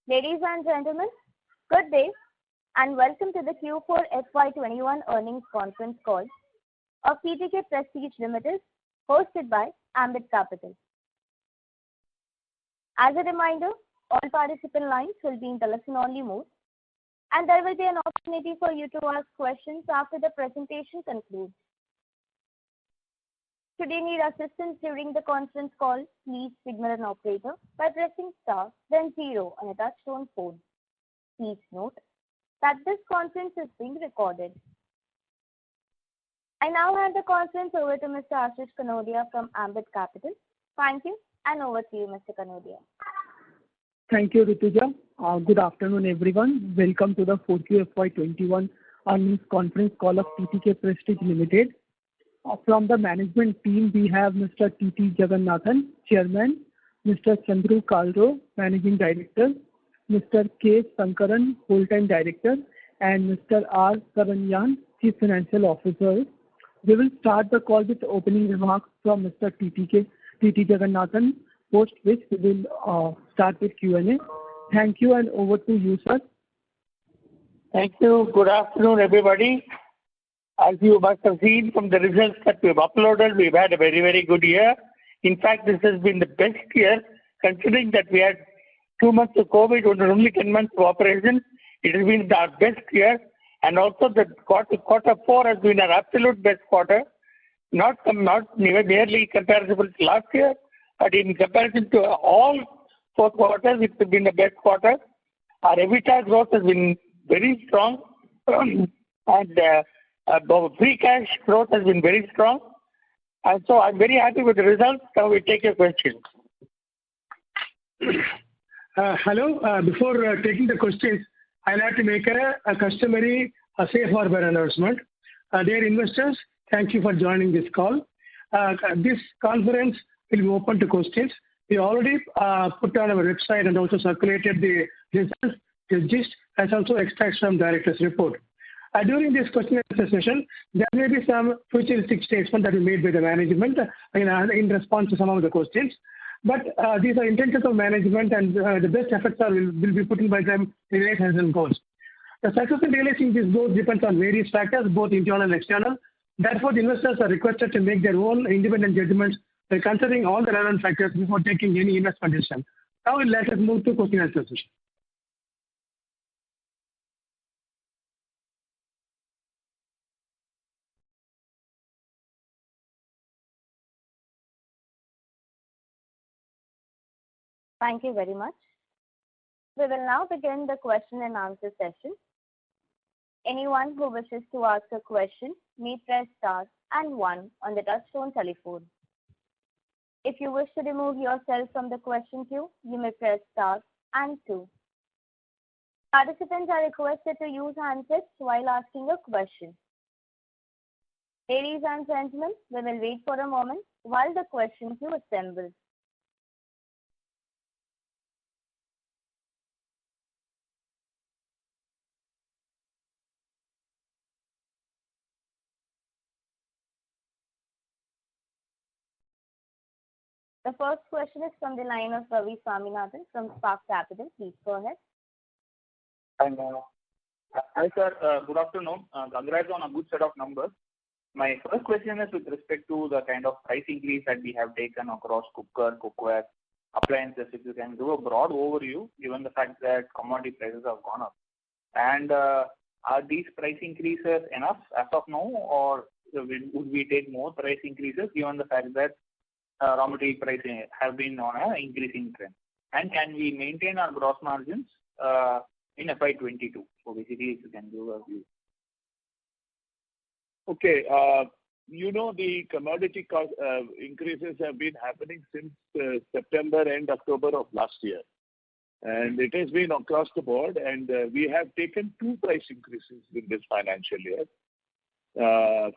Ladies and gentlemen, good day and welcome to the Q4 FY21 earnings conference call of TTK Prestige Limited, hosted by Ambit Capital. As a reminder, all participant lines will be in the listen-only mode, and there will be an opportunity for you to ask questions after the presentation concludes. Should you need assistance during the conference call, please signal an operator by pressing star then 0 on a touch-tone phone. Please note that this conference is being recorded. I now hand the conference over to Mr. Ashish Kanodia from Ambit Capital. Thank you, and over to you, Mr. Kanodia. Thank you, Rituja. Good afternoon, everyone. Welcome to the 4Q FY21 earnings conference call of TTK Prestige Limited. From the management team, we have Mr. T.T. Jagannathan, Chairman, Mr. Chandru Kalro, Managing Director, Mr. K. Sankaran, Whole-Time Director, and Mr. R. Saranyan, Chief Financial Officer. We will start the call with opening remarks from Mr. T.T. Jagannathan, post which we will start with Q&A. Thank you, and over to you, sir. Thank you. Good afternoon, everybody. As you must have seen from the results that we've uploaded, we've had a very, very good year. In fact, this has been the best year, considering that we had 2 months of COVID and only 10 months of operation. It has been our best year, and also the quarter 4 has been our absolute best quarter. Not merely comparable to last year, but in comparison to all 4 quarters, it's been the best quarter. Our EBITDA growth has been very strong, and free cash growth has been very strong. And so I'm very happy with the results. Now we take your questions. Hello. Before taking the questions, I'd like to make a customary safe harbor announcement. Dear investors, thank you for joining this call. This conference will be open to questions. We already put on our website and also circulated the results, the gist, as also extracts from director's report. During this question and answer session, there may be some futuristic statements that will be made by the management in response to some of the questions. But these are intentions of management, and the best efforts will be put in by them in realize and goals. The success in realizing these goals depends on various factors, both internal and external. Therefore, the investors are requested to make their own independent judgments by considering all the relevant factors before taking any investment decision. Now, let us move to question and answer session. Thank you very much. We will now begin the question and answer session. Anyone who wishes to ask a question may press star and 1 on the touchtone telephone. If you wish to remove yourself from the question queue, you may press star and 2. Participants are requested to use handsets while asking a question. Ladies and gentlemen, we will wait for a moment while the question queue assembles. The first question is from the line of Ravi Swaminathan from Spark Capital. Please go ahead. Hi, sir. Good afternoon. Congrats on a good set of numbers. My first question is with respect to the kind of price increase that we have taken across cooker, cookware, appliances. If you can do a broad overview, given the fact that commodity prices have gone up. And are these price increases enough as of now, or would we take more price increases given the fact that raw material pricing have been on an increasing trend? And can we maintain our gross margins in FY22? So basically, if you can give a view. Okay. The commodity cost increases have been happening since September and October of last year. And it has been across the board. And we have taken 2 price increases in this financial year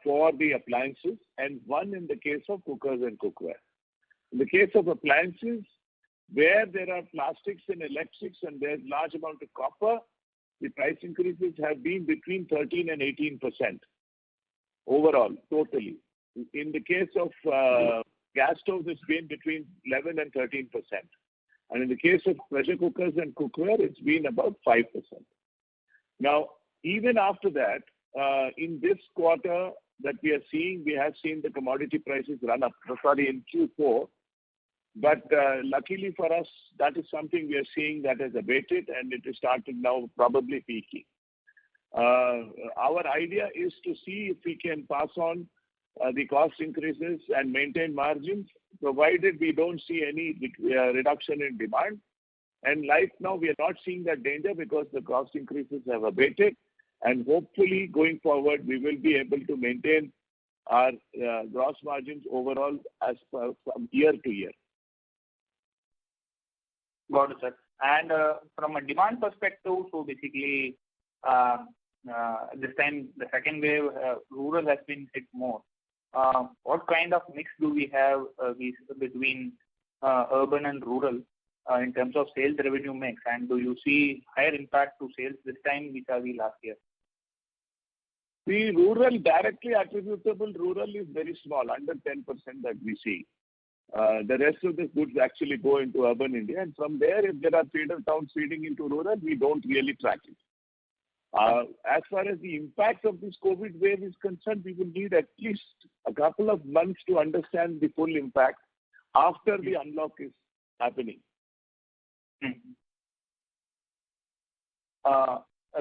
for the appliances, and 1 in the case of cookers and cookware. In the case of appliances, where there are plastics and electrics and there's large amount of copper, the price increases have been between 13 and 18% overall, totally. In the case of gas stoves, it's been between 11 and 13%. And in the case of pressure cookers and cookware, it's been about 5%. Now, even after that, in this quarter that we are seeing, we have seen the commodity prices run up, in Q4. But luckily for us, that is something we are seeing that has abated and it is starting now probably peaking. Our idea is to see if we can pass on the cost increases and maintain margins, provided we don't see any reduction in demand. And right now, we are not seeing that danger because the cost increases have abated. And hopefully, going forward, we will be able to maintain our gross margins overall as from year to year. Got it, sir. And from a demand perspective, so basically, this time the second wave, rural has been hit more. What kind of mix do we have between urban and rural in terms of sales revenue mix? And do you see higher impact to sales this time vis-a-vis last year? The rural, directly attributable rural is very small, under 10% that we see. The rest of the goods actually go into urban India. And from there, if there are feeder towns feeding into rural, we don't really track it. As far as the impact of this COVID wave is concerned, we will need at least a couple of months to understand the full impact after the unlock is happening.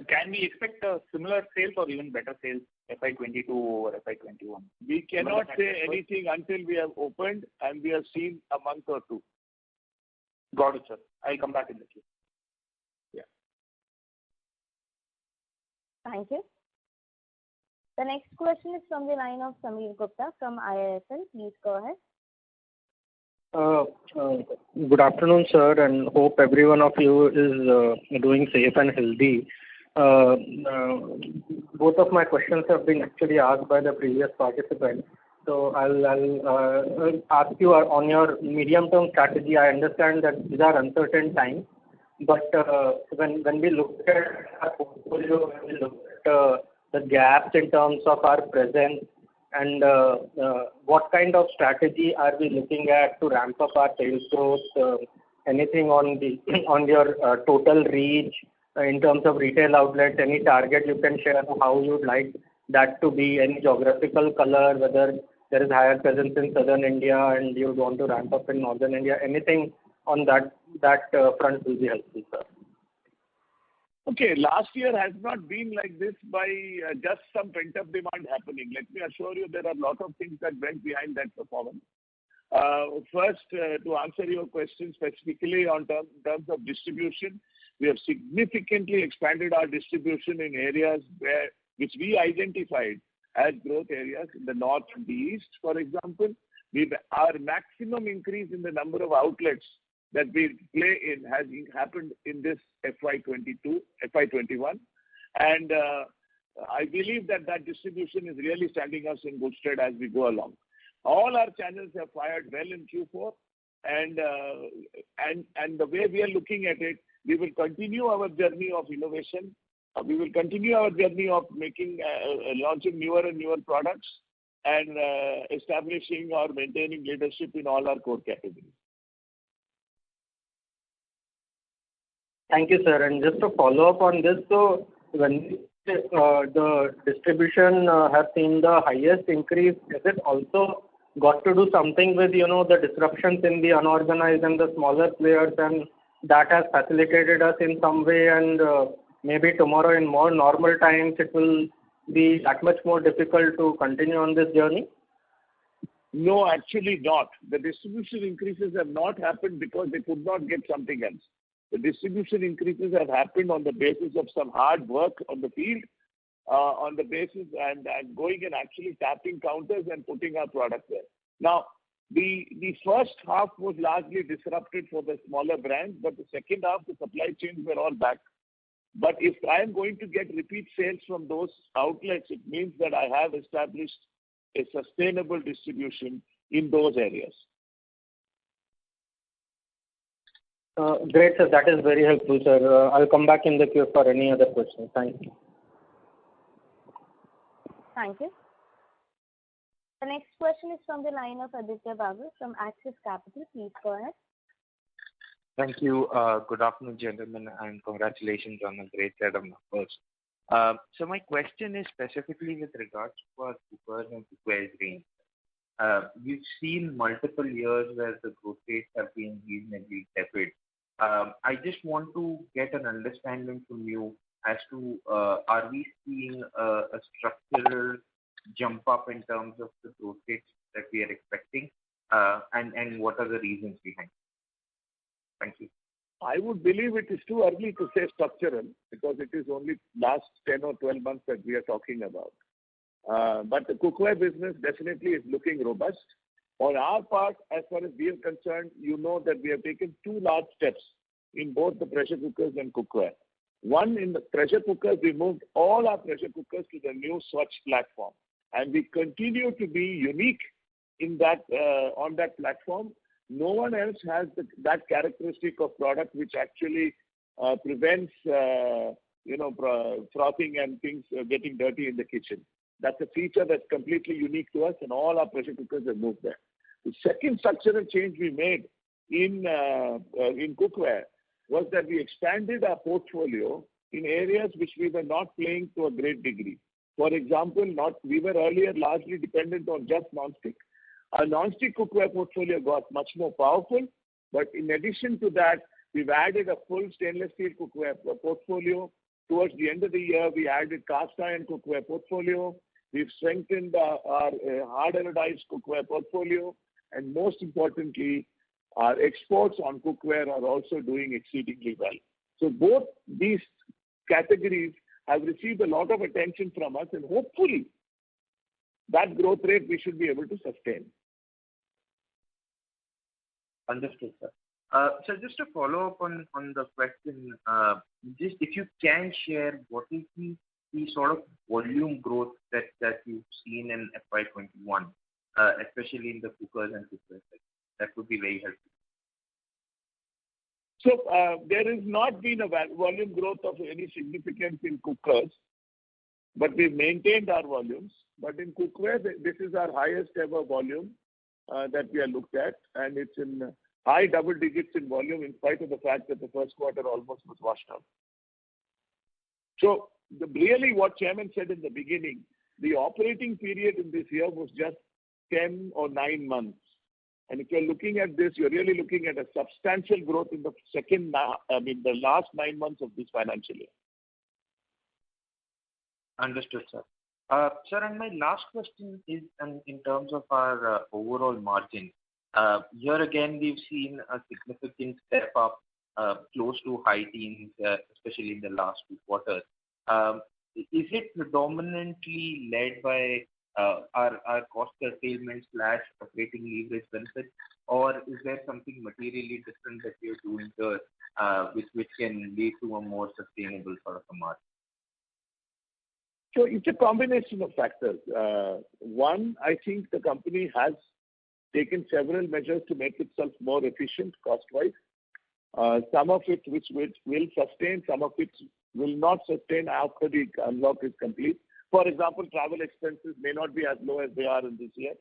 Can we expect similar sales or even better sales FY22 over FY21? We cannot say anything until we have opened and we have seen a month or two. Got it, sir. I'll come back in the queue. Yeah. Thank you. The next question is from the line of Sameer Gupta from IIFL. Please go ahead. Good afternoon, sir, and hope every one of you is doing safe and healthy. Both of my questions have been actually asked by the previous participant. So I'll ask you on your medium-term strategy. I understand that these are uncertain times, but when we look at our portfolio, when we look at the gaps in terms of our presence, and what kind of strategy are we looking at to ramp up our sales growth? Anything on your total reach in terms of retail outlets? Any target you can share on how you'd like that to be? Any geographical color, whether there is higher presence in southern India and you want to ramp up in northern India? Anything on that front will be helpful, sir. Okay, last year has not been like this by just some pent-up demand happening. Let me assure you there are a lot of things that went behind that performance. First, to answer your question specifically on terms of distribution, we have significantly expanded our distribution in areas which we identified as growth areas in the north and the east, for example. Our maximum increase in the number of outlets that we play in has happened in this FY21. And I believe that distribution is really standing us in good stead as we go along. All our channels have fired well in Q4, and the way we are looking at it, we will continue our journey of innovation. We will continue our journey of launching newer and newer products and establishing or maintaining leadership in all our core categories. Thank you, sir. And just to follow up on this, so when the distribution has seen the highest increase, has it also got to do something with the disruptions in the unorganized and the smaller players, and that has facilitated us in some way, and maybe tomorrow in more normal times it will be that much more difficult to continue on this journey? No, actually not. The distribution increases have not happened because they could not get something else. The distribution increases have happened on the basis of some hard work on the field, on the basis and going and actually tapping counters and putting our product there. Now, the first half was largely disrupted for the smaller brands, but the second half, the supply chains were all back. But if I am going to get repeat sales from those outlets, it means that I have established a sustainable distribution in those areas. Great, sir. That is very helpful, sir. I'll come back in the queue for any other questions. Thank you. Thank you. The next question is from the line of Aditya Babu from Axis Capital. Please go ahead. Thank you. Good afternoon, gentlemen, and congratulations on a great set of numbers. So my question is specifically with regards to our cookers and cookware range. We've seen multiple years where the growth rates have been reasonably tepid. I just want to get an understanding from you as to are we seeing a structural jump up in terms of the growth rates that we are expecting, and what are the reasons behind it? Thank you. I would believe it is too early to say structural because it is only last 10 or 12 months that we are talking about. But the cookware business definitely is looking robust. On our part, as far as we are concerned, you know that we have taken two large steps in both the pressure cookers and cookware. One, in the pressure cookers, we moved all our pressure cookers to the new Swatch platform. And we continue to be unique in that on that platform. No one else has that characteristic of product which actually prevents frothing and things getting dirty in the kitchen. That's a feature that's completely unique to us, and all our pressure cookers have moved there. The second structural change we made in cookware was that we expanded our portfolio in areas which we were not playing to a great degree. For example, we were earlier largely dependent on just non-stick. Our non-stick cookware portfolio got much more powerful, but in addition to that, we've added a full stainless steel cookware portfolio. Towards the end of the year, we added cast iron cookware portfolio. We've strengthened our hard anodized cookware portfolio, and most importantly, our exports on cookware are also doing exceedingly well. So both these categories have received a lot of attention from us, and hopefully that growth rate we should be able to sustain. Understood, sir. So just to follow up on the question, just if you can share what is the sort of volume growth that you've seen in FY21, especially in the cookers and cookware sector. That would be very helpful. So there has not been a volume growth of any significance in cookers, but we've maintained our volumes. But in cookware, this is our highest ever volume that we are looked at, and it's in high double digits in volume in spite of the fact that the first quarter almost was washed out. So really what Chairman said in the beginning, the operating period in this year was just 10 or 9 months. And if you're looking at this, you're really looking at a substantial growth in the the last 9 months of this financial year. Understood, sir. Sir, and my last question is in terms of our overall margin. Here again, we've seen a significant step up close to high teens, especially in the last 2 quarters. Is it predominantly led by our cost curtailment / operating leverage benefits, or is there something materially different that you're doing here which can lead to a more sustainable sort of a margin? So it's a combination of factors. One, I think the company has taken several measures to make itself more efficient cost-wise. Some of it which will sustain, some of it will not sustain after the unlock is complete. For example, travel expenses may not be as low as they are in this year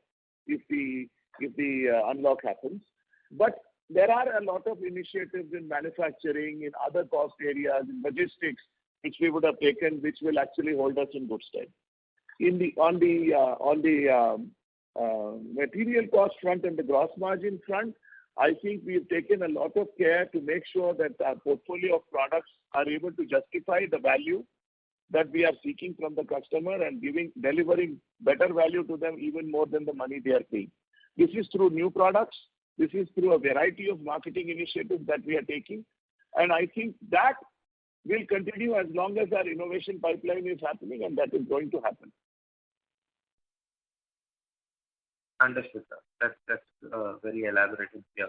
if the unlock happens. But there are a lot of initiatives in manufacturing, in other cost areas, in logistics, which we would have taken, which will actually hold us in good stead. On the material cost front and the gross margin front, I think we've taken a lot of care to make sure that our portfolio of products are able to justify the value that we are seeking from the customer and delivering better value to them even more than the money they are paying. This is through new products. This is through a variety of marketing initiatives that we are taking. And I think that will continue as long as our innovation pipeline is happening, and that is going to happen. Understood, sir. That's very elaborative here.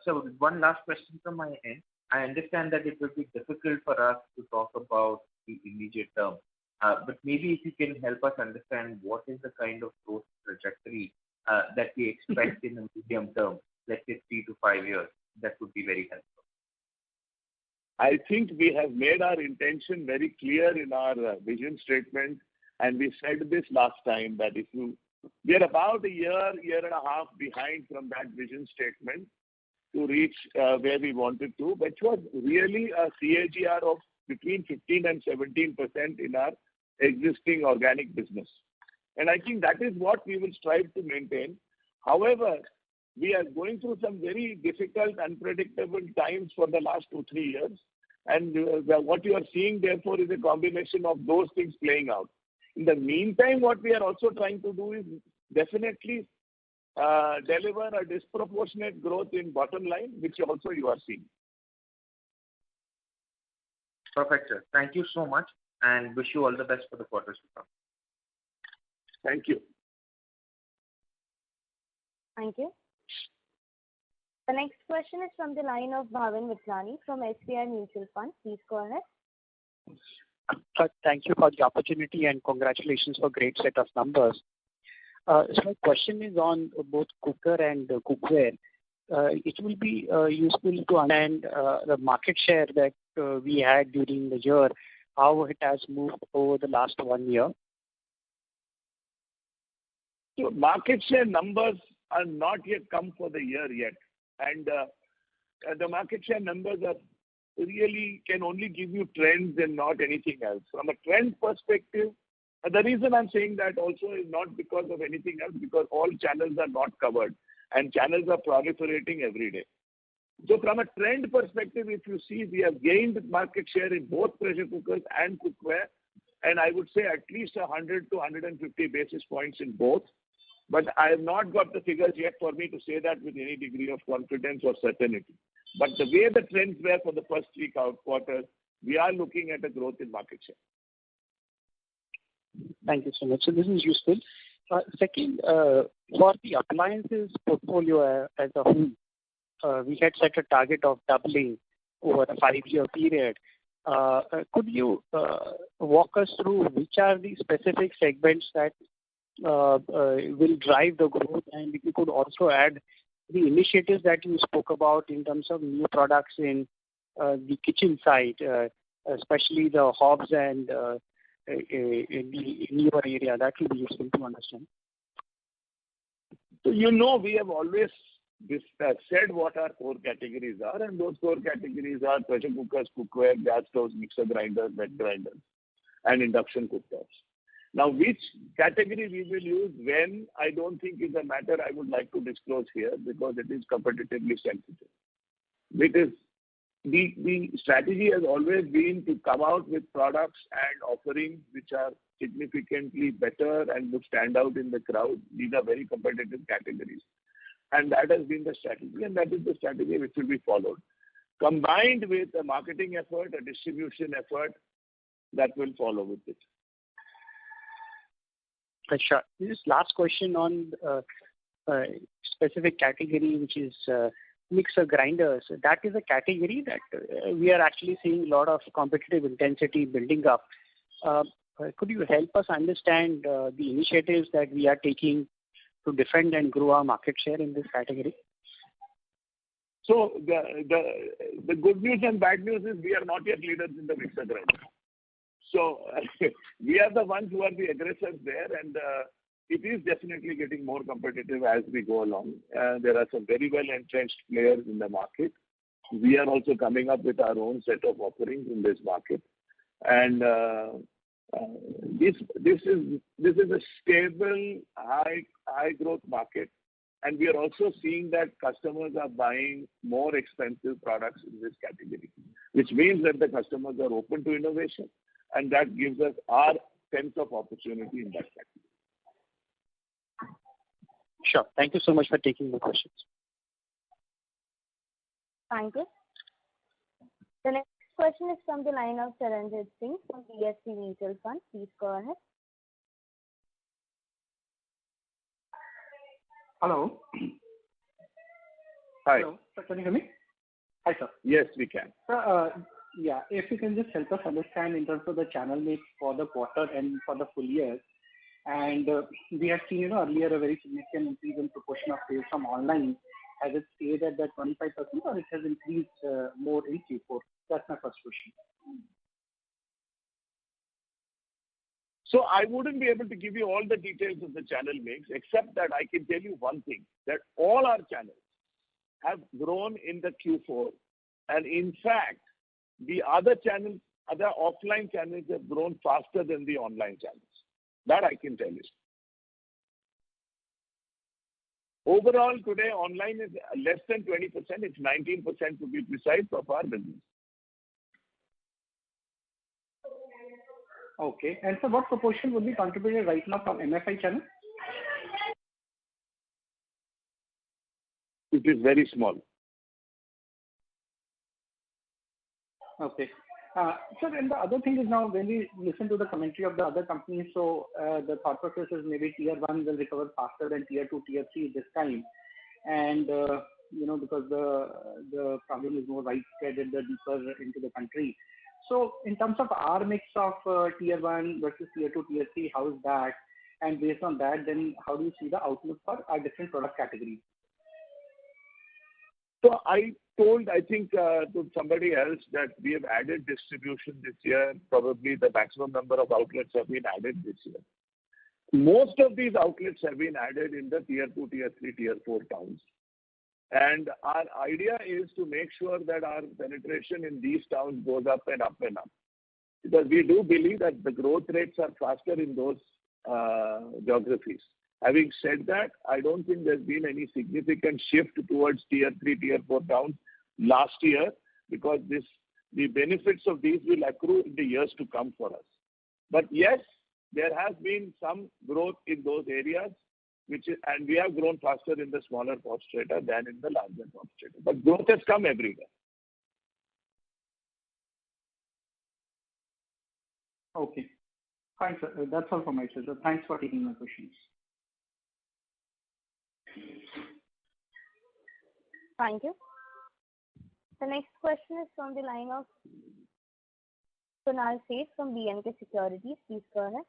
So one last question from my end. I understand that it will be difficult for us to talk about the immediate term, but maybe if you can help us understand what is the kind of growth trajectory that we expect in the medium term, let's say 3 to 5 years, that would be very helpful. I think we have made our intention very clear in our vision statement, and we said this last time that we are about a year and a half behind from that vision statement. to reach where we wanted to, which was really a CAGR of between 15 and 17% in our existing organic business. And I think that is what we will strive to maintain. However, we are going through some very difficult, unpredictable times for the last 2-3 years. And what you are seeing, therefore, is a combination of those things playing out. In the meantime, what we are also trying to do is definitely deliver a disproportionate growth in bottom line, which also you are seeing. Perfect, sir. Thank you so much and wish you all the best for the quarters to come. Thank you. Thank you. The next question is from the line of Bhavin Vithlani from SBI Mutual Fund. Please go ahead. Thank you for the opportunity and congratulations for great set of numbers. So my question is on both cooker and cookware. It will be useful to understand the market share that we had during the year, how it has moved over the last 1 year. So market share numbers are not yet come for the year yet. And the market share numbers are really can only give you trends and not anything else. From a trend perspective, the reason I'm saying that also is not because of anything else, because all channels are not covered and channels are proliferating every day. So from a trend perspective, if you see, we have gained market share in both pressure cookers and cookware, and I would say at least 100 to 150 basis points in both. But I have not got the figures yet for me to say that with any degree of confidence or certainty. But the way the trends were for the first 3 quarters, we are looking at a growth in market share. Thank you so much. So this is useful. Second, for the appliances portfolio as a whole, we had set a target of doubling over a 5-year period. Could you walk us through which are the specific segments that will drive the growth, and if you could also add the initiatives that you spoke about in terms of new products in the kitchen side, especially the hobs and in the newer area, that will be useful to understand. So we have always said what our core categories are, and those core categories are pressure cookers, cookware, gas stoves, mixer grinders, wet grinders, and induction cooktops. Now, which category we will use when, I don't think is a matter I would like to disclose here because it is competitively sensitive. Because the strategy has always been to come out with products and offerings which are significantly better and would stand out in the crowd. These are very competitive categories. And that has been the strategy, and that is the strategy which will be followed. Combined with a marketing effort, a distribution effort, that will follow with it. Sure. This is last question on specific category, which is mixer grinders. That is a category that we are actually seeing a lot of competitive intensity building up. Could you help us understand the initiatives that we are taking to defend and grow our market share in this category? So the good news and bad news is we are not yet leaders in the mixer grinder. So we are the ones who are the aggressors there, and it is definitely getting more competitive as we go along. There are some very well entrenched players in the market. We are also coming up with our own set of offerings in this market, and this is a stable, high growth market, and we are also seeing that customers are buying more expensive products in this category, which means that the customers are open to innovation, and that gives us our sense of opportunity in that category. Sure. Thank you so much for taking the questions. Thank you. The next question is from the line of Charanjit Singh from DSP Mutual Fund. Please go ahead. Hello. Hi. Hello. Sir, can you hear me? Hi, sir. Yes, we can. Sir, yeah, if you can just help us understand in terms of the channel mix for the quarter and for the full year. And we have seen, earlier a very significant increase in proportion of sales from online. Has it stayed at that 25% or it has increased more in Q4? That's my first question. So I wouldn't be able to give you all the details of the channel mix, except that I can tell you one thing, that all our channels have grown in the Q4. And in fact, the other channels, other offline channels have grown faster than the online channels. That I can tell you. Overall, today, online is less than 20%. It's 19% to be precise of our business. Okay. And so what proportion would be contributed right now from MFI channel? It is very small. Okay. Sir, and the other thing is now when we listen to the commentary of the other companies, so the thought process is maybe tier 1 will recover faster than tier 2, tier 3 this time. And, because the problem is more widespread and the deeper into the country. So in terms of our mix of tier 1 versus tier 2, tier 3, how is that? And based on that, then how do you see the outlook for our different product categories? So I told, I think, to somebody else that we have added distribution this year. Probably the maximum number of outlets have been added this year. Most of these outlets have been added in the tier 2, tier 3, tier 4 towns. And our idea is to make sure that our penetration in these towns goes up and up and up. Because we do believe that the growth rates are faster in those geographies. Having said that, I don't think there's been any significant shift towards tier 3, tier 4 towns last year, because the benefits of these will accrue in the years to come for us. But yes, there has been some growth in those areas, and we have grown faster in the smaller pop strata than in the larger pop strata. But growth has come everywhere. Okay. Fine, sir. That's all from my side. So thanks for taking my questions. Thank you. The next question is from the line of Kunal Seth from BNK Securities. Please go ahead.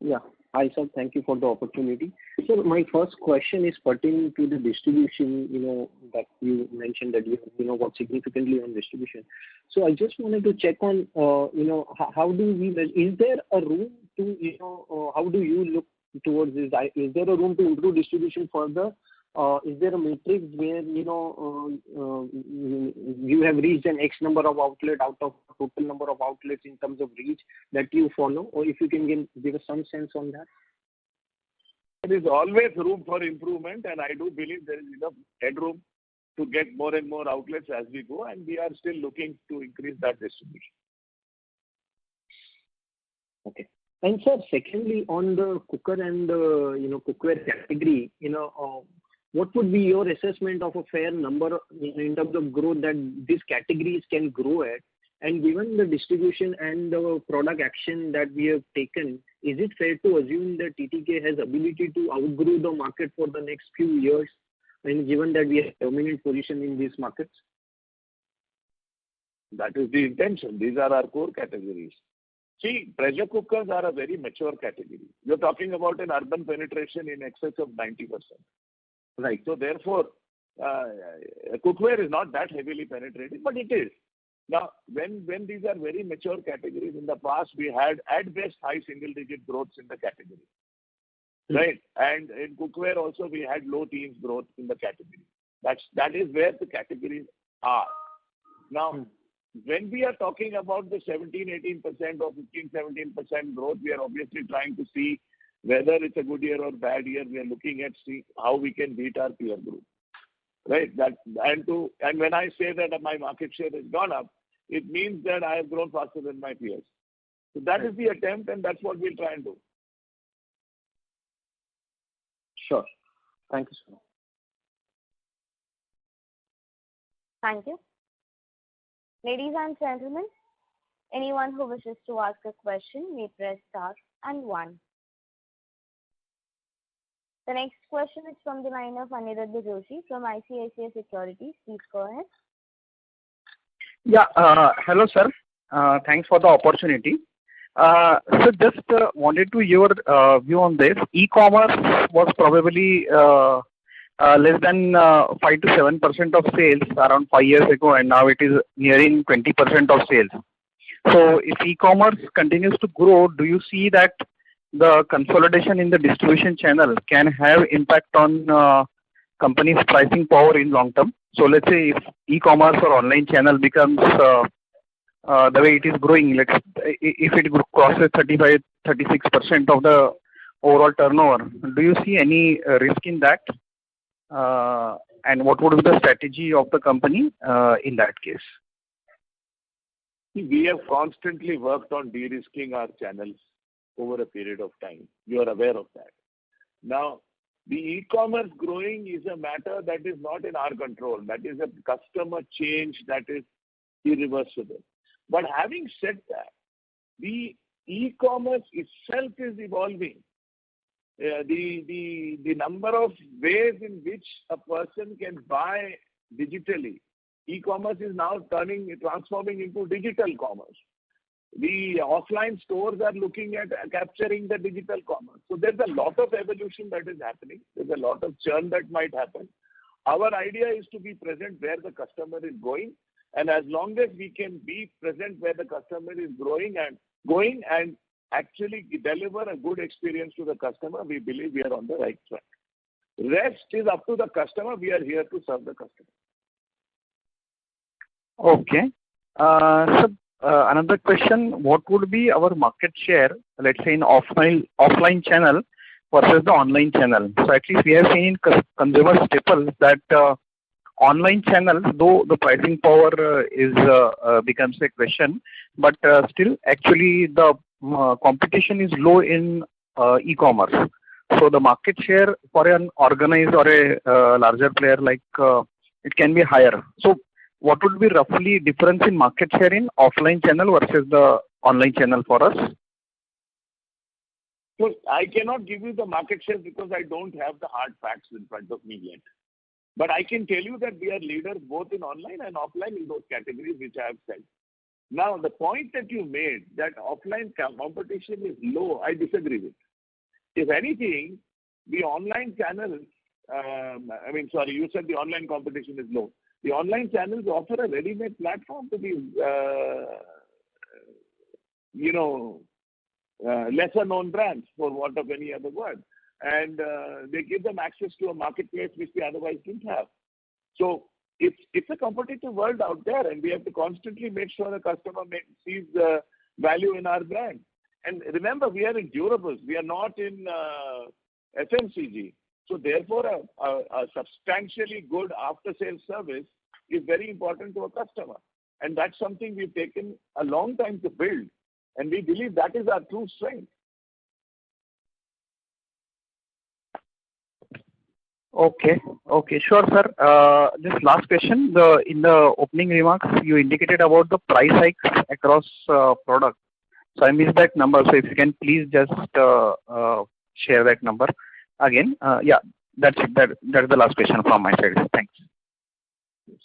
Yeah. Hi, sir. Thank you for the opportunity. So my first question is pertaining to the distribution, that you mentioned that you work significantly on distribution. So I just wanted to check on, how do we, is there a room to, how do you look towards this? Is there a room to improve distribution further? Is there a matrix where, you have reached an X number of outlets out of total number of outlets in terms of reach that you follow? Or if you can give us some sense on that? There is always room for improvement, and I do believe there is enough headroom to get more and more outlets as we go, and we are still looking to increase that distribution. Okay. And sir, secondly, on the cooker and cookware category, what would be your assessment of a fair number in terms of growth that these categories can grow at? And given the distribution and the product action that we have taken, is it fair to assume that TTK has ability to outgrow the market for the next few years, and given that we have a dominant position in these markets? That is the intention. These are our core categories. See, pressure cookers are a very mature category. You're talking about an urban penetration in excess of 90%. Right. So therefore, cookware is not that heavily penetrated, but it is. Now, when these are very mature categories, in the past we had at best high single-digit growths in the category. Right? And in cookware also we had low teens growth in the category. That is where the categories are. Now, when we are talking about the 17-18% or 15-17% growth, we are obviously trying to see whether it's a good year or bad year. We are looking at see how we can beat our peer group. Right? And when I say that my market share has gone up, it means that I have grown faster than my peers. So that is the attempt, and that's what we'll try and do. Sure. Thank you, sir. Thank you. Ladies and gentlemen, anyone who wishes to ask a question may press star and 1. The next question is from the line of Aniruddha Joshi from ICICI Securities. Please go ahead. Yeah. Hello, sir. Thanks for the opportunity. So just wanted to hear your view on this. E-commerce was probably less than 5 to 7% of sales around 5 years ago, and now it is nearing 20% of sales. So if e-commerce continues to grow, do you see that the consolidation in the distribution channel can have impact on company's pricing power in long term? So let's say if e-commerce or online channel becomes the way it is growing, if it crosses 35-36% of the overall turnover, do you see any risk in that? And what would be the strategy of the company in that case? We have constantly worked on de-risking our channels over a period of time. You are aware of that. Now, the e-commerce growing is a matter that is not in our control. That is a customer change that is irreversible. But having said that, the e-commerce itself is evolving. The number of ways in which a person can buy digitally, e-commerce is now transforming into digital commerce. The offline stores are looking at capturing the digital commerce. So there's a lot of evolution that is happening. There's a lot of churn that might happen. Our idea is to be present where the customer is going. And as long as we can be present where the customer is going and actually deliver a good experience to the customer, we believe we are on the right track. Rest is up to the customer. We are here to serve the customer. Okay. So another question, what would be our market share, let's say in offline channel versus the online channel? So at least we have seen in consumer staples that online channels, though the pricing power becomes a question, but still actually the competition is low in e-commerce. So the market share for an organized or a larger player it can be higher. So what would be roughly difference in market share in offline channel versus the online channel for us? So I cannot give you the market share because I don't have the hard facts in front of me yet. But I can tell you that we are leaders both in online and offline in those categories which I have said. Now, the point that you made that offline competition is low, I disagree with. If anything, the online channels, you said the online competition is low. The online channels offer a ready-made platform to the, lesser-known brands, for want of any other word. And they give them access to a marketplace which they otherwise didn't have. So it's a competitive world out there, and we have to constantly make sure the customer sees the value in our brand. And remember, we are in durables. We are not in FMCG. So therefore, a substantially good after-sales service is very important to a customer. And that's something we've taken a long time to build. And we believe that is our true strength. Okay, sure, sir. Just last question. In the opening remarks, you indicated about the price hikes across products. So I missed that number. So if you can please just share that number again. That's the last question from my side. Thanks.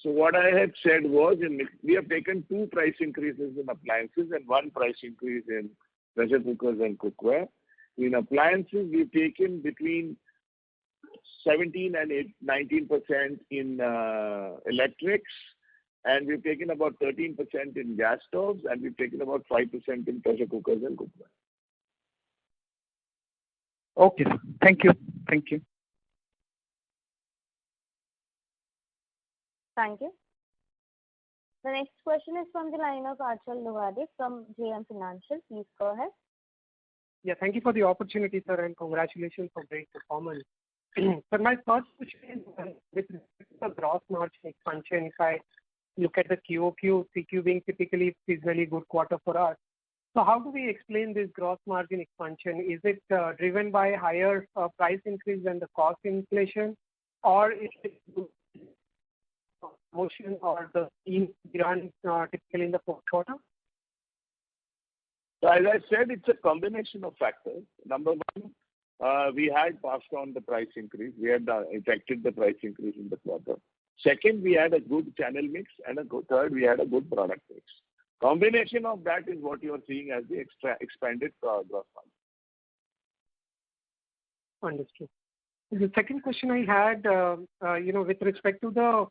So what I had said was, we have taken 2 price increases in appliances and 1 price increase in pressure cookers and cookware. In appliances, we've taken between 17 and 19% in electrics, and we've taken about 13% in gas stoves, and we've taken about 5% in pressure cookers and cookware. Okay, thank you. Thank you. The next question is from the line of Achal Lohade from JM Financial. Please go ahead. Yeah, thank you for the opportunity, sir, and congratulations for great performance. Sir, my first question is with respect to the gross margin expansion. If I look at the QOQ, CQ being typically seasonally good quarter for us. So how do we explain this gross margin expansion? Is it driven by higher price increase than the cost inflation, or is it promotion or the scheme run typically in the fourth quarter? So as I said, it's a combination of factors. Number one, we had passed on the price increase. We had effected the price increase in the quarter. Second, we had a good channel mix, and third, we had a good product mix. Combination of that is what you are seeing as the expanded gross margin. Understood. The second question I had, with respect to the,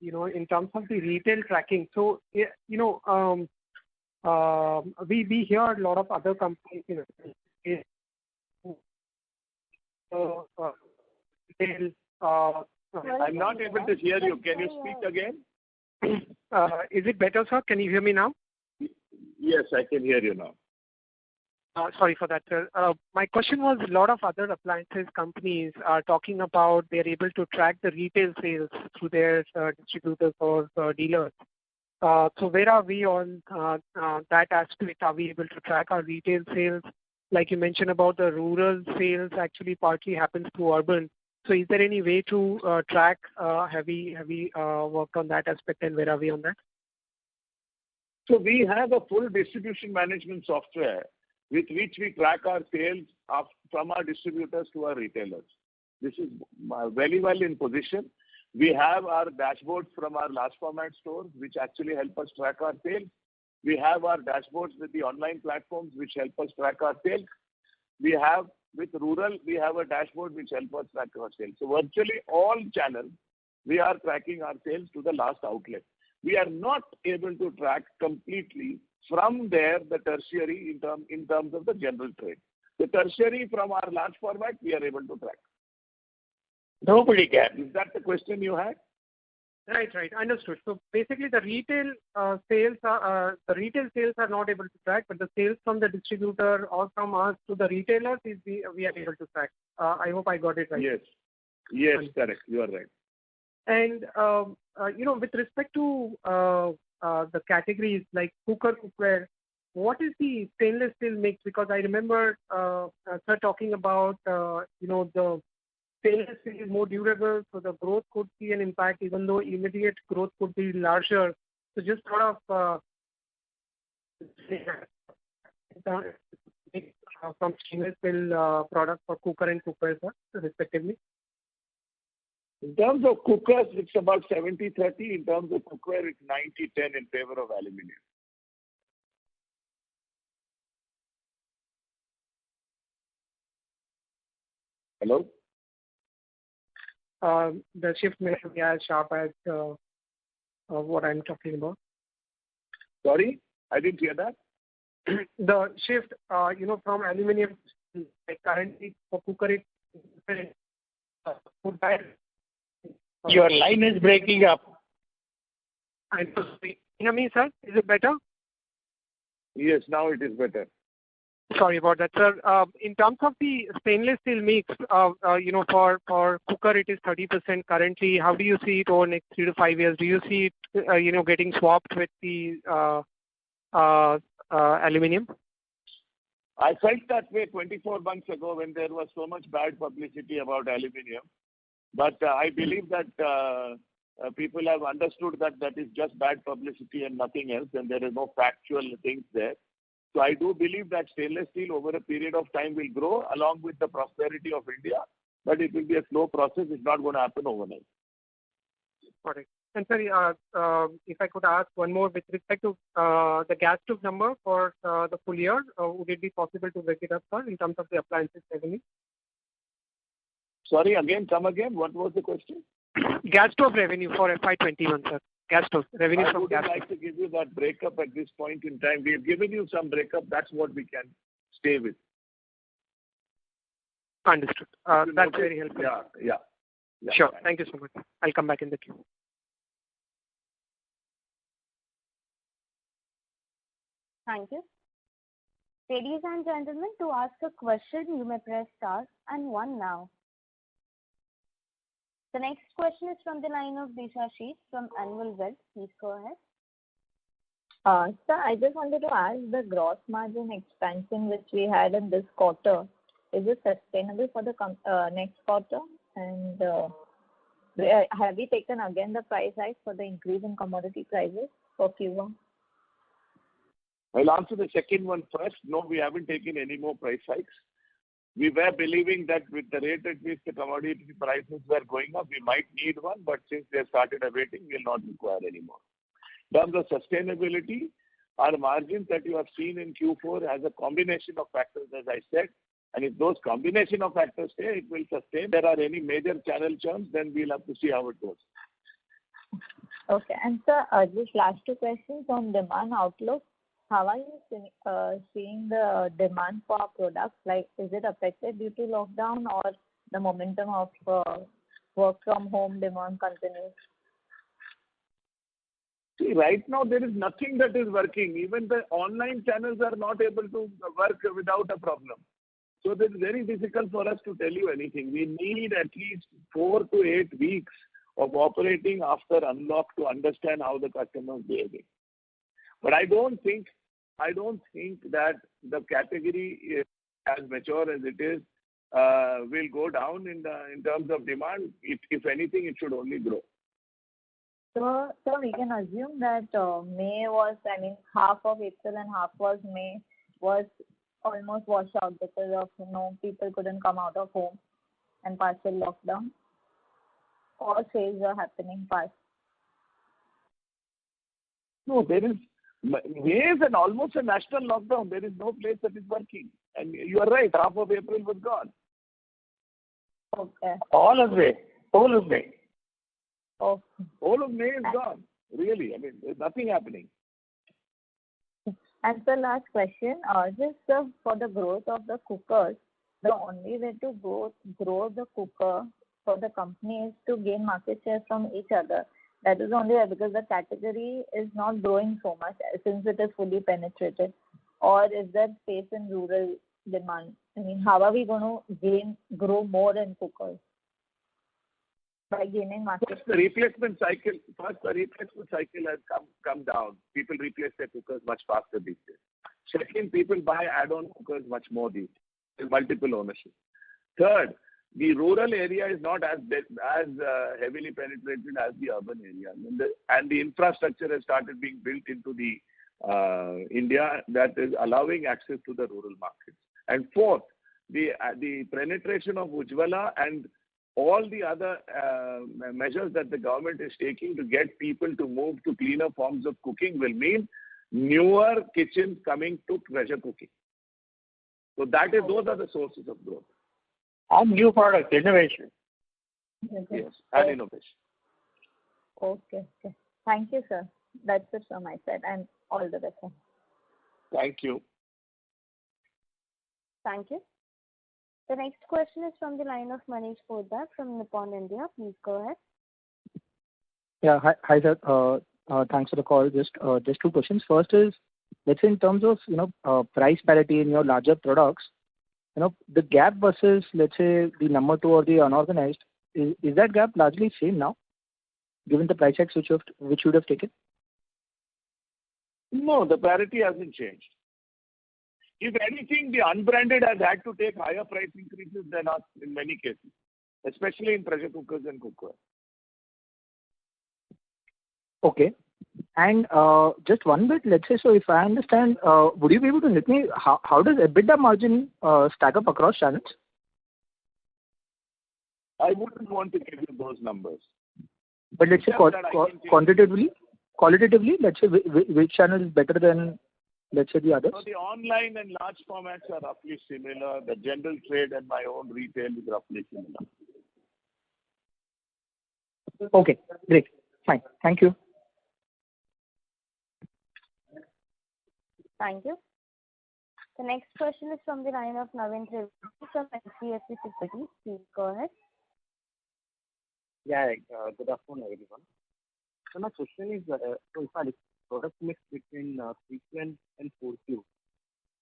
in terms of the retail tracking. So, we hear a lot of other companies, retail. I'm not able to hear you. Can you speak again? Is it better, sir? Can you hear me now? Yes, I can hear you now. Sorry for that, sir. My question was, a lot of other appliances companies are talking about they're able to track the retail sales through their distributors or dealers. So where are we on that aspect? Are we able to track our retail sales? Like you mentioned about the rural sales actually partly happens to urban. So is there any way to track? Have we worked on that aspect, and where are we on that? So we have a full distribution management software with which we track our sales from our distributors to our retailers. This is very well in position. We have our dashboards from our large format stores, which actually help us track our sales. We have our dashboards with the online platforms, which help us track our sales. We have, with rural, we have a dashboard which helps us track our sales. So virtually all channels, we are tracking our sales to the last outlet. We are not able to track completely from there the tertiary in terms of the general trade. The tertiary from our large format, we are able to track. Nobody can. Is that the question you had? Right. Understood. So basically, the retail sales are not able to track, but the sales from the distributor or from us to the retailers we are able to track. I hope I got it right. Yes, correct. You are right. And with respect to the categories like cookware, what is the stainless steel mix? Because I remember sir talking about the stainless steel is more durable, so the growth could see an impact, even though immediate growth could be larger. So just sort of from stainless steel products for cooker and cookware, sir, respectively. In terms of cookers, it's about 70-30. In terms of cookware, it's 90-10 in favor of aluminium. Hello? The shift may be as sharp as what I'm talking about. Sorry? I didn't hear that. The shift, from aluminium, like currently for cooker, Your line is breaking up. Can you hear me, sir? Is it better? Yes, now it is better. Sorry about that, sir. In terms of the stainless steel mix, for cooker it is 30% currently. How do you see it over the next 3 to 5 years? Do you see it, getting swapped with the aluminium? I felt that way 24 months ago when there was so much bad publicity about aluminium. But I believe that people have understood that is just bad publicity and nothing else, and there is no factual things there. So I do believe that stainless steel over a period of time will grow along with the prosperity of India, but it will be a slow process. It's not going to happen overnight. Got it. And sorry, if I could ask one more with respect to the gas stove number for the full year, would it be possible to break it up, sir, in terms of the appliances revenue? Sorry, come again. What was the question? Gas stove revenue for FY21, sir. Gas stove revenue from gas stove. I wouldn't like to give you that breakup at this point in time. We have given you some breakup. That's what we can stay with. Understood. That's very helpful. Yeah. Sure. Thank you so much. I'll come back in the queue. Thank you. Ladies and gentlemen, to ask a question, you may press star and 1 now. The next question is from the line of Disha Sheet from Annual Wealth. Please go ahead. Sir, I just wanted to ask, the gross margin expansion which we had in this quarter, is it sustainable for the next quarter? And have we taken again the price hike for the increase in commodity prices for Q1? I'll answer the second one first. No, we haven't taken any more price hikes. We were believing that with the rate at which the commodity prices were going up, we might need one, but since they started abating, we will not require any more. In terms of sustainability, our margins that you have seen in Q4 has a combination of factors, as I said, and if those combination of factors stay, it will sustain. If there are any major channel churns, then we'll have to see how it goes. Okay. And sir, just last 2 questions on demand outlook. How are you seeing the demand for our products? Like, is it affected due to lockdown, or the momentum of work from home demand continues? See, right now there is nothing that is working. Even the online channels are not able to work without a problem. So it is very difficult for us to tell you anything. We need at least 4 to 8 weeks of operating after unlock to understand how the customer is behaving. But I don't think that the category, as mature as it is, will go down in terms of demand. If anything, it should only grow. So we can assume that May was, half of April and half was May was almost washed out because of people couldn't come out of home and partial lockdown. All sales are happening fast. No, there is May is almost a national lockdown. There is no place that is working. And you are right, half of April was gone. Okay. All of May. Whole of May is gone. Really, there's nothing happening. And the last question, just for the growth of the cookers, the only way to grow the cooker for the company is to gain market share from each other. That is only way, because the category is not growing so much since it is fully penetrated. Or is there space in rural demand? How are we going to grow more in cookers? By gaining market share. The replacement cycle has come down. People replace their cookers much faster these days. Second, people buy add-on cookers much more these days, with multiple ownership. Third, the rural area is not as heavily penetrated as the urban area, and the infrastructure has started being built into the India that is allowing access to the rural markets. And fourth, the penetration of Ujjwala and all the other measures that the government is taking to get people to move to cleaner forms of cooking will mean newer kitchens coming to pressure cooking. So those are the sources of growth. And new product innovation. Yes, and innovation. Okay. Thank you, sir. That's it from my side, and all the best. Thank you. Thank you. The next question is from the line of Manish Poddar from Nippon India. Please go ahead. Yeah, hi sir. Thanks for the call. Just 2 questions. First is, let's say in terms of price parity in your larger products, the gap versus, let's say, the number 2 or the unorganized, is that gap largely same now, given the price hikes which you would have taken? No, the parity hasn't changed. If anything, the unbranded has had to take higher price increases than us in many cases, especially in pressure cookers and cookware. Okay. And just one bit, let's say, so if I understand, would you be able to let me, how does EBITDA margin stack up across channels? I wouldn't want to give you those numbers. But let's say qualitatively, let's say which channel is better than, let's say, the others? So the online and large formats are roughly similar. The general trade and my own retail is roughly similar. Okay, great. Fine. Thank you. Thank you. The next question is from the line of Naveen Trivedi from HDFC Securities. Please go ahead. Yeah, good afternoon, everyone. So my question is, so if I look at product mix between 3Q and 4Q,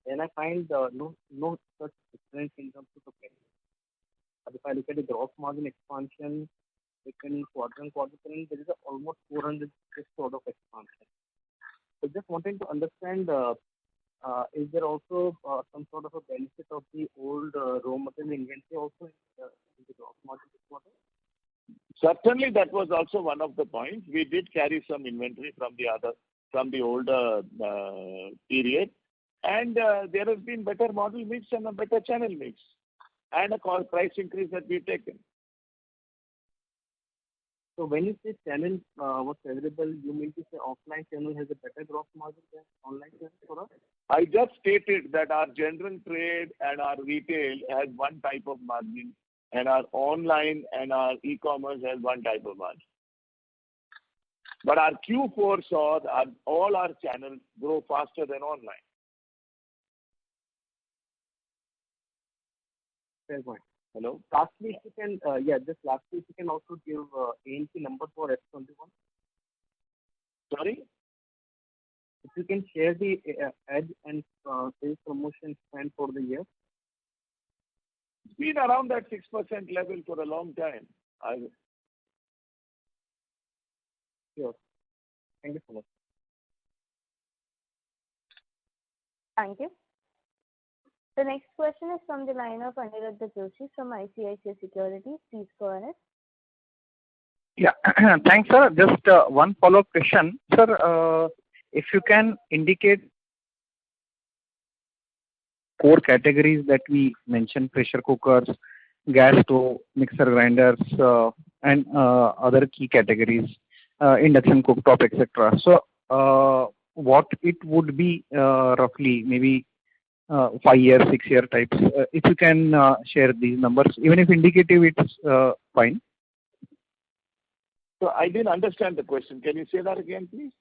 then I find no such difference in terms of the price. But if I look at the gross margin expansion between quarter and quarter, then there is almost 400 sort of expansion. So just wanting to understand, is there also some sort of a benefit of the old raw material inventory also in the gross margin this quarter? Certainly, that was also one of the points. We did carry some inventory from the older period, and there has been better model mix and a better channel mix, and a price increase that we've taken. So when you say channel was favorable, you mean to say offline channel has a better gross margin than online channel for us? I just stated that our general trade and our retail has one type of margin, and our online and our e-commerce has one type of margin. But our Q4 saw all our channels grow faster than online. Fair point. Hello. Lastly, if you can, if you can also give ANC number for F21. Sorry? If you can share the ad and sales promotion spend for the year. It's been around that 6% level for a long time. Sure. Thank you so much. Thank you. The next question is from the line of Aniruddha Joshi from ICICI Securities. Please go ahead. Yeah. Thanks, sir. Just one follow-up question. Sir, if you can indicate core categories that we mentioned, pressure cookers, gas stove, mixer grinders, and other key categories, induction cooktop, etc. So, what it would be roughly, maybe 5-year, 6-year types. If you can share these numbers, even if indicative, it's fine. So I didn't understand the question. Can you say that again, please?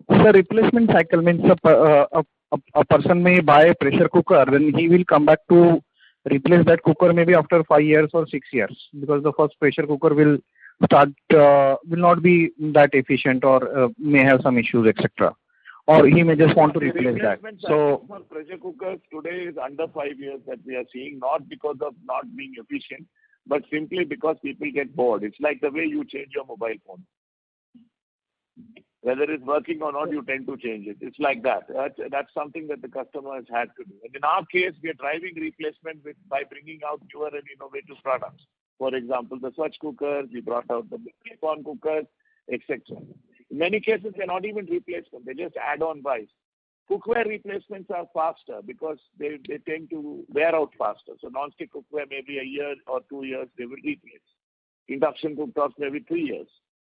The replacement cycle means a person may buy a pressure cooker, then he will come back to replace that cooker maybe after 5 years or 6 years, because the first pressure cooker will not be that efficient, or may have some issues, etc. Or he may just want to replace that. So for pressure cookers today is under 5 years that we are seeing, not because of not being efficient, but simply because people get bored. It's like the way you change your mobile phone. Whether it's working or not, you tend to change it. It's like that. That's something that the customer has had to do. And in our case, we are driving replacement by bringing out newer and innovative products. For example, the Swatch cookers, we brought out the Nippon cookers, etc. In many cases, they're not even replacement. They just add-on buys. Cookware replacements are faster because they tend to wear out faster. So non-stick cookware, maybe a year or 2 years, they will replace. Induction cooktops, maybe 3 years.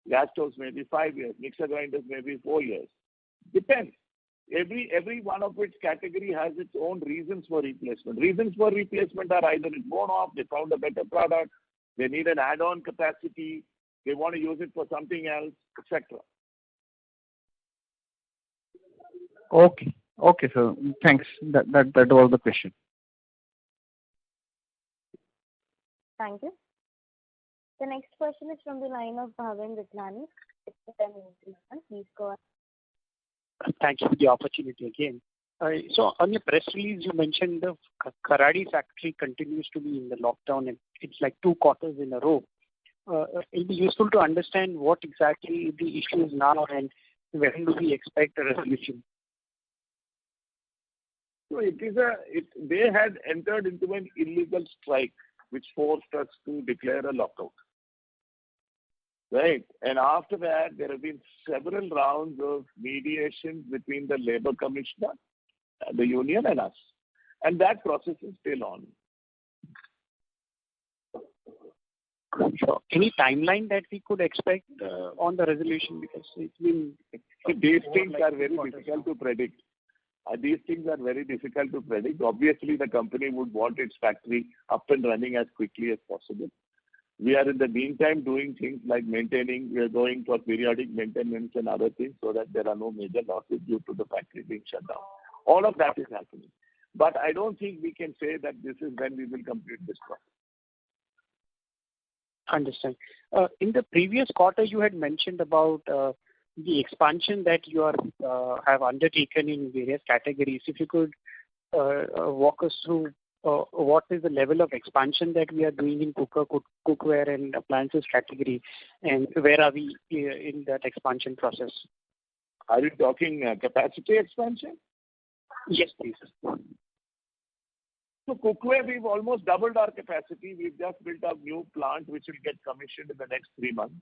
Gas stoves, maybe 5 years. Mixer grinders, maybe 4 years. Depends. Every one of which category has its own reasons for replacement. Reasons for replacement are either it's worn off, they found a better product, they need an add-on capacity, they want to use it for something else, etc. okay, sir. Thanks. That was the question. Thank you. The next question is from the line of Bhavin Vithlani. Please go ahead. Thank you for the opportunity again. So on your press release, you mentioned the Kharadi factory continues to be in the lockdown, and it's like 2 quarters in a row. It'll be useful to understand what exactly the issue is now and when do we expect a resolution. So they had entered into an illegal strike which forced us to declare a lockout. Right. And after that, there have been several rounds of mediation between the Labour Commissioner, the union, and us. And that process is still on. Sure. Any timeline that we could expect on the resolution? Because it's been... These things are very difficult to predict. Obviously, the company would want its factory up and running as quickly as possible. We are in the meantime doing things like maintaining, we are going for periodic maintenance and other things so that there are no major losses due to the factory being shut down. All of that is happening. But I don't think we can say that this is when we will complete this process. Understand. In the previous quarter, you had mentioned about the expansion that you have undertaken in various categories. If you could walk us through what is the level of expansion that we are doing in cookware and appliances category, and where are we in that expansion process? Are you talking capacity expansion? Yes, please. So cookware, we've almost doubled our capacity. We've just built a new plant which will get commissioned in the next 3 months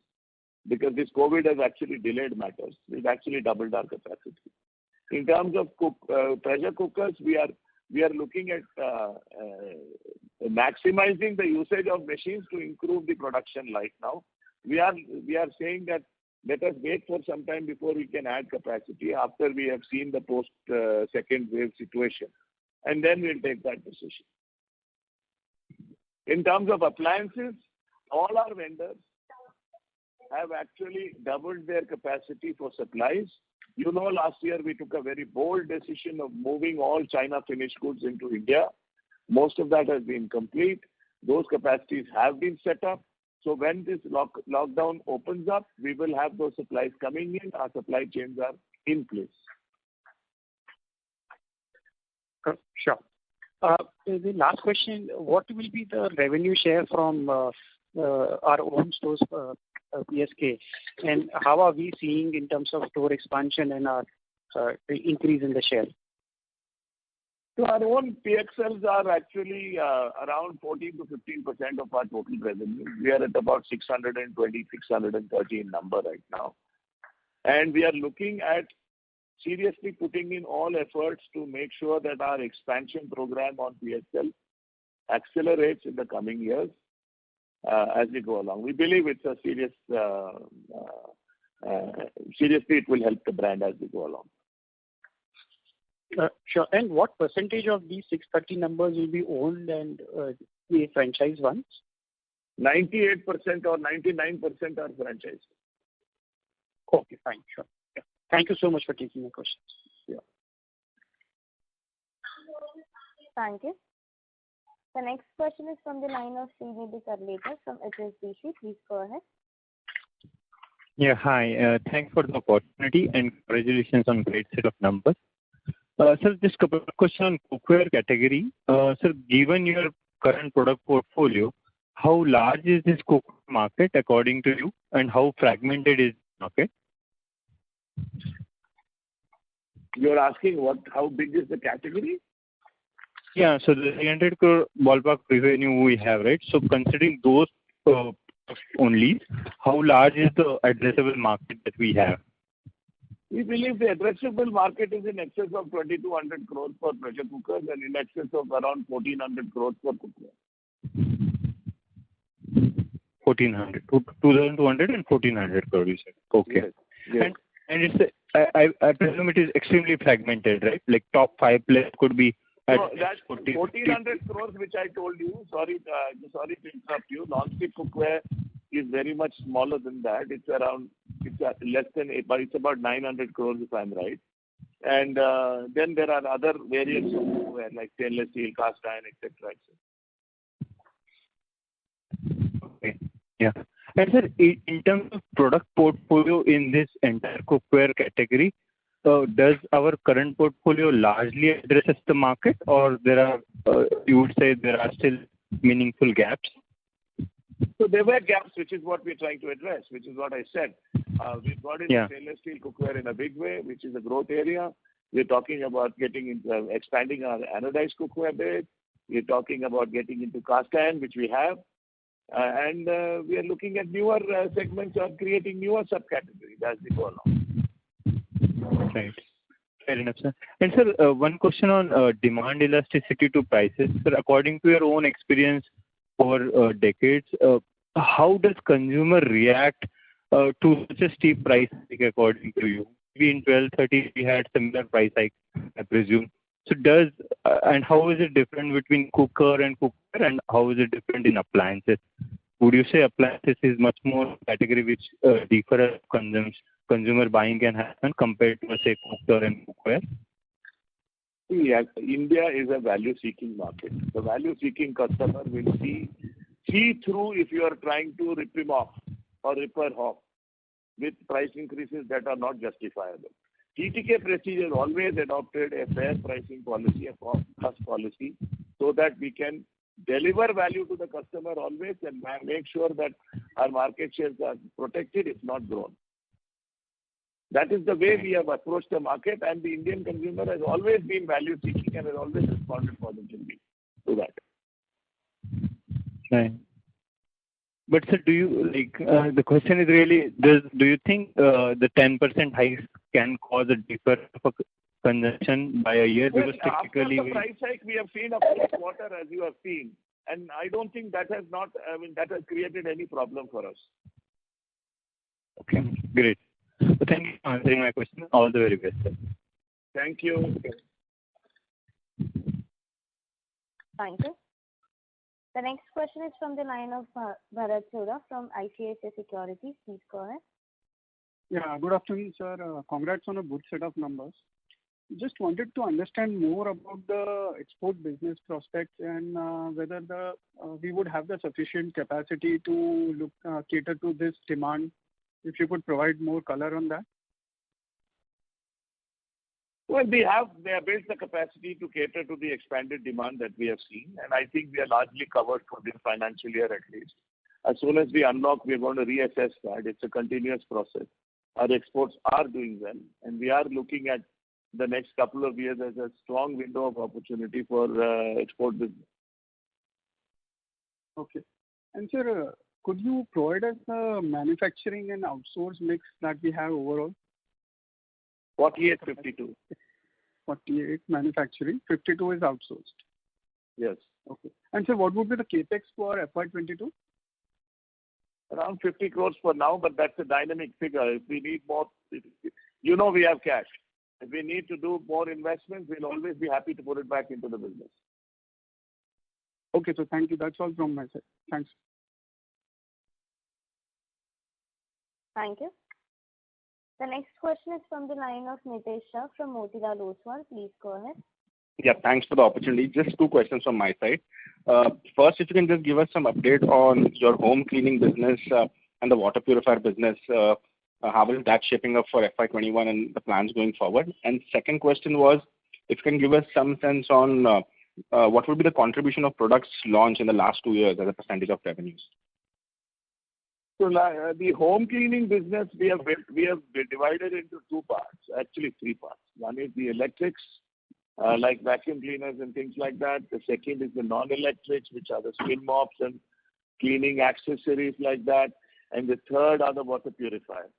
because this COVID has actually delayed matters. We've actually doubled our capacity. In terms of pressure cookers, we are looking at maximizing the usage of machines to improve the production right now. We are saying that let us wait for some time before we can add capacity after we have seen the post second wave situation, and then we'll take that decision. In terms of appliances, all our vendors have actually doubled their capacity for supplies. You know, last year we took a very bold decision of moving all China finished goods into India. Most of that has been complete. Those capacities have been set up. So when this lockdown opens up, we will have those supplies coming in. Our supply chains are in place. Sure. The last question, what will be the revenue share from our own stores, PSK, and how are we seeing in terms of store expansion and our increase in the share? So our own PXLs are actually around 14 to 15% of our total revenue. We are at about 620, 613 number right now. And we are looking at seriously putting in all efforts to make sure that our expansion program on PXL accelerates in the coming years as we go along. We believe it's a seriously it will help the brand as we go along. Sure. And what percentage of these 630 numbers will be owned and the franchise ones? 98% or 99% are franchise. Okay, fine. Sure. Yeah. Thank you so much for taking my questions. Yeah. Thank you. The next question is from the line of Srinidhi Karlekar from HSBC. Please go ahead. Yeah, hi. Thanks for the opportunity and congratulations on great set of numbers. Sir, just a couple of questions on cookware category. Sir, given your current product portfolio, how large is this cookware market according to you, and how fragmented is the market? You're asking how big is the category? Yeah, so the 300 crore ballpark revenue we have, right? So considering those only, how large is the addressable market that we have? We believe the addressable market is in excess of 2,200 crores for pressure cookers and in excess of around 1,400 crores for cookware. 1,400, 2,200 and 1,400 crores, you said. Okay. Yes. And it's I presume it is extremely fragmented, right? Like top 5 players could be. So that's 1,400 crores which I told you. Sorry to interrupt you. Non-stick cookware is very much smaller than that. It's less than 8, but it's about 900 crores if I'm right. And then there are other variants of cookware like stainless steel, cast iron, etc. Okay. Yeah. And sir, in terms of product portfolio in this entire cookware category, does our current portfolio largely addresses the market, or there are you would say there are still meaningful gaps? So there were gaps, which is what we're trying to address, which is what I said. We've got into stainless steel cookware in a big way, which is a growth area. We're talking about getting into expanding our anodized cookware base. We're talking about getting into cast iron, which we have. And we are looking at newer segments or creating newer subcategories as we go along. Right. Fair enough, sir. And sir, one question on demand elasticity to prices. Sir, according to your own experience over decades, how does consumer react to such a steep price hike according to you? Maybe in 12-13 we had similar price hike, I presume. So and how is it different between cooker and cookware, and how is it different in appliances? Would you say appliances is much more category which differ consumer buying can happen compared to, say, cooker and cookware? Yeah, India is a value-seeking market. The value-seeking customer will see through if you are trying to rip him off or rip her off with price increases that are not justifiable. TTK Prestige has always adopted a fair pricing policy, a cost policy, so that we can deliver value to the customer always and make sure that our market shares are protected, if not grown. That is the way we have approached the market, and the Indian consumer has always been value-seeking and has always responded positively to that. Right. But sir, do you the question is really, do you think the 10% hike can cause a deeper consumption by a year? Well, because typically after the price hike we have seen a full quarter, as you have seen, and I don't think that has created any problem for us. Okay, great. So thank you for answering my question. All the very best, sir. Thank you. Thank you. The next question is from the line of Bharat Chhoda from ICICI Securities. Please go ahead. Yeah, good afternoon, sir. Congrats on a good set of numbers. Just wanted to understand more about the export business prospects and whether we would have the sufficient capacity to cater to this demand. If you could provide more color on that. Well, we have built the capacity to cater to the expanded demand that we have seen, and I think we are largely covered for this financial year at least. As soon as we unlock, we are going to reassess that. It's a continuous process. Our exports are doing well, and we are looking at the next couple of years as a strong window of opportunity for export business. Okay. And sir, could you provide us the manufacturing and outsource mix that we have overall? 48-52. 48 manufacturing, 52 is outsourced. Yes. Okay. And sir, what would be the capex for FY22? Around 50 crores for now, but that's a dynamic figure. If we need more, we have cash. If we need to do more investments, we'll always be happy to put it back into the business. Okay, so thank you. That's all from my side. Thanks. Thank you. The next question is from the line of Nitesh Shah from Motilal Oswal. Please go ahead. Yeah, thanks for the opportunity. Just two questions from my side. First, if you can just give us some update on your home cleaning business and the water purifier business. How is that shaping up for FY21 and the plans going forward? And second question was, if you can give us some sense on what would be the contribution of products launched in the last 2 years as a percentage of revenues? So the home cleaning business we have divided into two parts, actually three parts. One is the electrics, like vacuum cleaners and things like that. The second is the non-electrics, which are the spin mops and cleaning accessories like that. And the third are the water purifiers.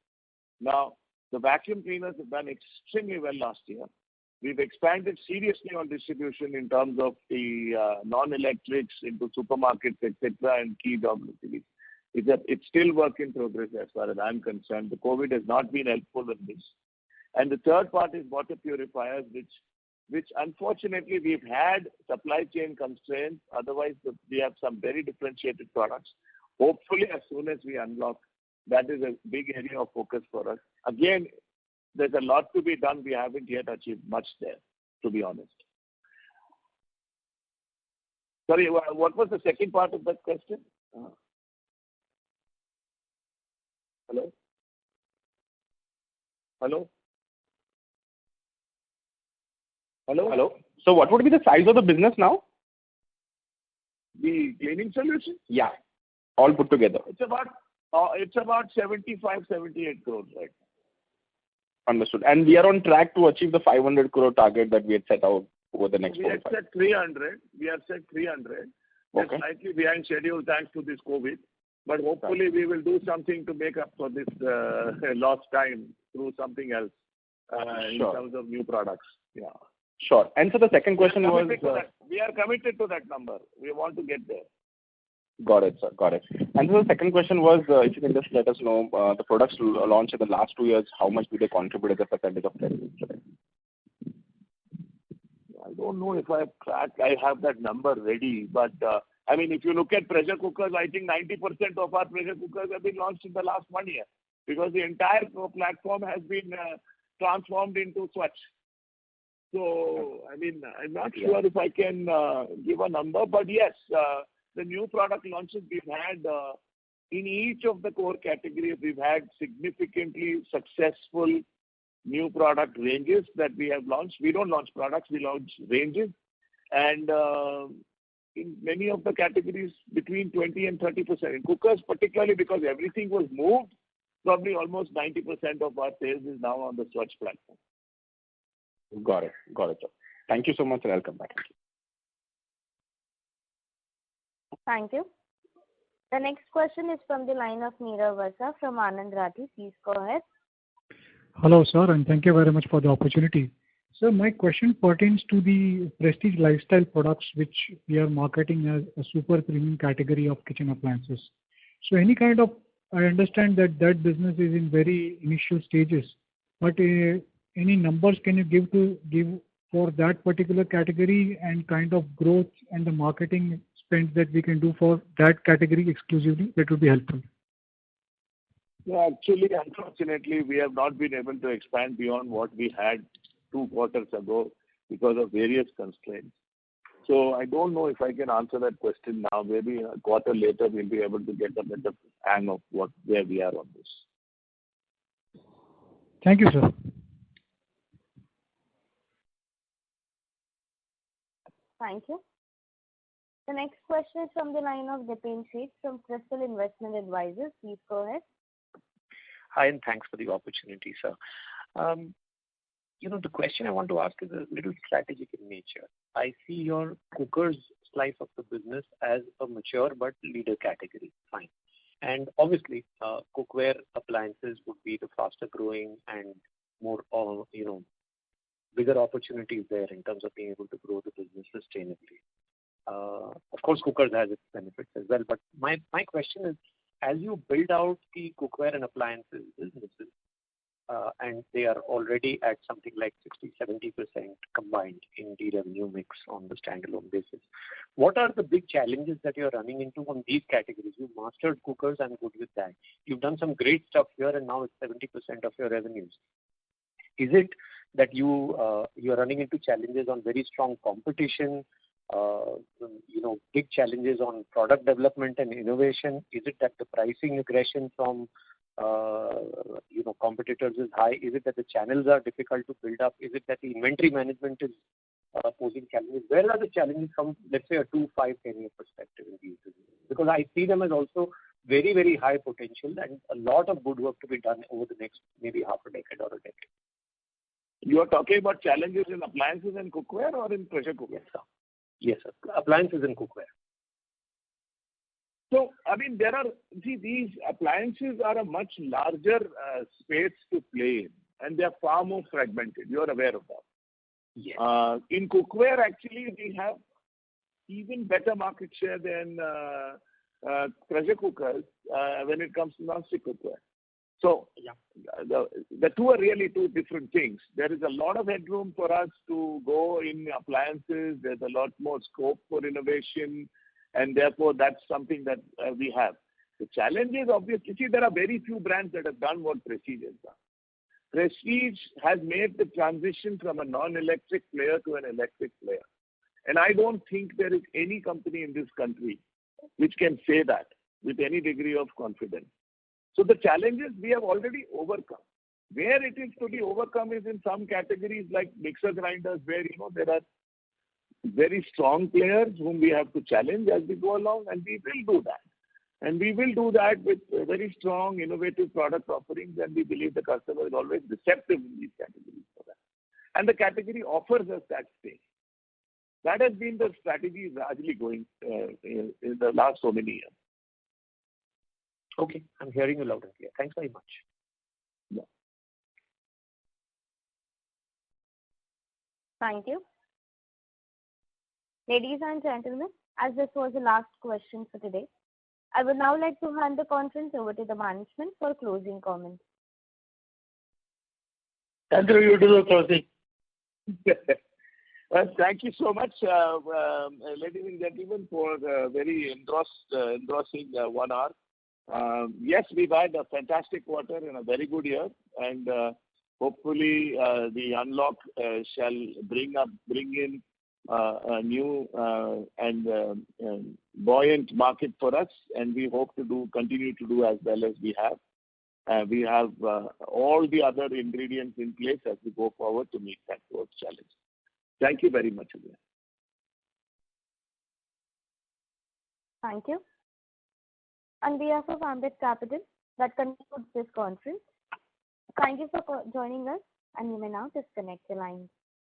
Now, the vacuum cleaners have done extremely well last year. We've expanded seriously on distribution in terms of the non-electrics into supermarkets, etc., and key geographies. It's still work in progress as far as I'm concerned. The COVID has not been helpful in this. And the third part is water purifiers, which unfortunately we've had supply chain constraints. Otherwise, we have some very differentiated products. Hopefully, as soon as we unlock, that is a big area of focus for us. Again, there's a lot to be done. We haven't yet achieved much there, to be honest. Sorry, what was the second part of that question? Hello? Hello? Hello? Hello. So what would be the size of the business now? The cleaning solution? Yeah, all put together. It's about 75, 78 crores right now. Understood. And we are on track to achieve the 500 crore target that we had set out over the next 4 years. We have set 300. We're slightly behind schedule thanks to this COVID. But hopefully we will do something to make up for this lost time through something else in terms of new products. Yeah. Sure. And so the second question was... We are committed to that number. We want to get there. Got it, sir. Got it. And so the second question was, if you can just let us know, the products launched in the last 2 years, how much do they contribute as a percentage of revenue? I don't know if I have that number ready, but I mean, if you look at pressure cookers, I think 90% of our pressure cookers have been launched in the last 1 year because the entire platform has been transformed into Swatch. So, I mean, I'm not sure if I can give a number, but yes, the new product launches we've had in each of the core categories, we've had significantly successful new product ranges that we have launched. We don't launch products, we launch ranges. And in many of the categories, between 20 and 30%. In cookers, particularly because everything was moved, probably almost 90% of our sales is now on the Swatch platform. Got it, sir. Thank you so much, and I'll come back. Thank you. The next question is from the line of Nirav Vasa from Anand Rathi. Please go ahead. Hello, sir, and thank you very much for the opportunity. Sir, my question pertains to the prestige lifestyle products which we are marketing as a super premium category of kitchen appliances. So any kind of, I understand that business is in very initial stages, but any numbers can you give for that particular category and kind of growth and the marketing spend that we can do for that category exclusively? That would be helpful. Yeah, actually, unfortunately, we have not been able to expand beyond what we had 2 quarters ago because of various constraints. So I don't know if I can answer that question now. Maybe a quarter later we'll be able to get a better hang of where we are on this. Thank you, sir. Thank you. The next question is from the line of Dipen Sheth from Crystal Investment Advisors. Please go ahead. Hi, and thanks for the opportunity, sir. The question I want to ask is a little strategic in nature. I see your cookers slice of the business as a mature but leader category. Fine. And obviously, cookware appliances would be the faster growing and more, bigger opportunities there in terms of being able to grow the business sustainably. Of course, cookers has its benefits as well. But my question is, as you build out the cookware and appliances businesses, and they are already at something like 60-70% combined in the revenue mix on the standalone basis. What are the big challenges that you're running into on these categories? You've mastered cookers, I'm good with that. You've done some great stuff here, and now it's 70% of your revenues. Is it that you're running into challenges on very strong competition? Big challenges on product development and innovation? Is it that the pricing aggression from competitors is high? Is it that the channels are difficult to build up? Is it that the inventory management is posing challenges? Where are the challenges from, let's say, a 2, 5, 10-year perspective in these businesses? Because I see them as also very, very high potential and a lot of good work to be done over the next maybe half a decade or a decade. You are talking about challenges in appliances and cookware or in pressure cooker? Yes, sir. Appliances and cookware. So, these appliances are a much larger space to play in, and they are far more fragmented. You are aware of that. Yes. In cookware, actually, we have even better market share than pressure cookers when it comes to non-stick cookware. So, the two are really two different things. There is a lot of headroom for us to go in appliances. There's a lot more scope for innovation, and therefore that's something that we have. The challenge is obviously, there are very few brands that have done what Prestige has done. Prestige has made the transition from a non-electric player to an electric player. And I don't think there is any company in this country which can say that with any degree of confidence. So the challenges we have already overcome. Where it is to be overcome is in some categories like mixer grinders, where there are very strong players whom we have to challenge as we go along, and we will do that. And we will do that with very strong, innovative product offerings, and we believe the customer is always receptive in these categories for that. And the category offers us that space. That has been the strategy largely going in the last so many years. Okay, I'm hearing you loud and clear. Thanks very much. Yeah. Thank you. Ladies and gentlemen, as this was the last question for today, I would now like to hand the conference over to the management for closing comments. Andrew, you do the closing. Well, thank you so much, ladies and gentlemen, for the very engrossing 1 hour. Yes, we've had a fantastic quarter and a very good year, and hopefully the unlock shall bring in a new and buoyant market for us, and we hope to continue to do as well as we have. We have all the other ingredients in place as we go forward to meet that growth challenge. Thank you very much again. Thank you. On behalf of Ambit Capital, that concludes this conference. Thank you for joining us, and you may now disconnect your lines.